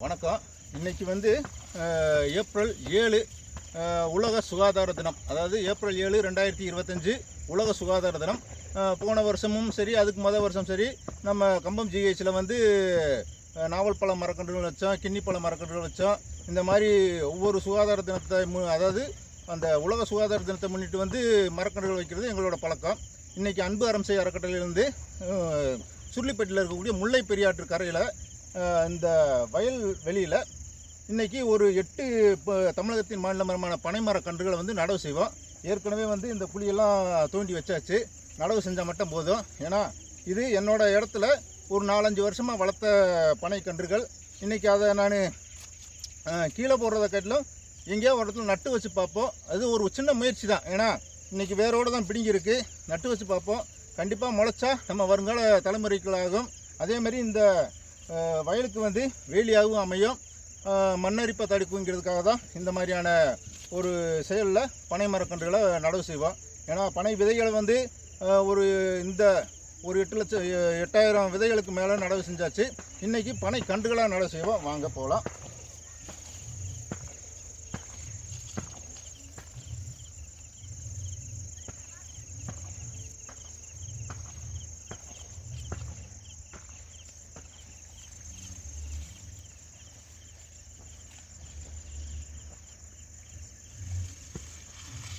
வணக்கம். இன்னைக்கு வந்து ஏப்ரல் 7 உலக சுகாதார தினம். அதாவது ஏப்ரல் 7 2025 உலக சுகாதார தினம். போன வருஷமும் சரி, அதுக்கு முதல் வருஷம் சரி, நம்ம கம்பம் ஜிஹெச்சில் வந்து நாவல் பழ மரக்கன்றுகள் வச்சோம், கின்னி பழ மரக்கன்றுகள் வச்சோம். இந்த மாதிரி ஒவ்வொரு சுகாதார தினத்தை அதாவது அந்த உலக சுகாதார தினத்தை முன்னிட்டு வந்து மரக்கன்றுகள் வைக்கிறது எங்களோட பழக்கம். இன்றைக்கி அன்பு அறம்சை அறக்கட்டளையிலேருந்து சுருளிப்பட்டியில் இருக்கக்கூடிய முல்லை பெரியாற்று கரையில் இந்த வயல் வெளியில் இன்றைக்கி ஒரு 8 தமிழகத்தின் மாநில மரமான பனைமர கன்றுகளை வந்து நடவு செய்வோம். ஏற்கனவே வந்து இந்த குழியெல்லாம் தோண்டி வச்சாச்சு. நடவு செஞ்சால் மட்டும் போதும். ஏன்னா இது என்னோடய இடத்துல ஒரு 4-5 வருஷமாக வளர்த்த பனை கன்றுகள். இன்றைக்கி அதை நான் கீழே போடுறத காட்டிலும் எங்கேயோ ஒரு இடத்துல நட்டு வச்சு பார்ப்போம். அது ஒரு சின்ன முயற்சி தான். ஏன்னா இன்றைக்கி வேரோடு தான் பிடுங்கியிருக்கு. நட்டு வச்சு பார்ப்போம். கண்டிப்பாக முளைச்சா நம்ம வருங்கால தலைமுறைகளாகும். அதேமாதிரி இந்த வயலுக்கு வந்து வேலியாகவும் அமையும், மண்ணரிப்பை தடுக்குங்கிறதுக்காக தான் இந்த மாதிரியான ஒரு செயலில் பனை மரக்கன்றுகளை நடவு செய்வோம். ஏன்னா பனை விதைகளை வந்து ஒரு 8,00,000 8,000 விதைகளுக்கு மேலே நடவு செஞ்சாச்சு. இன்றைக்கி பனை கன்றுகளாக நடவு செய்வோம். வாங்க போகலாம்.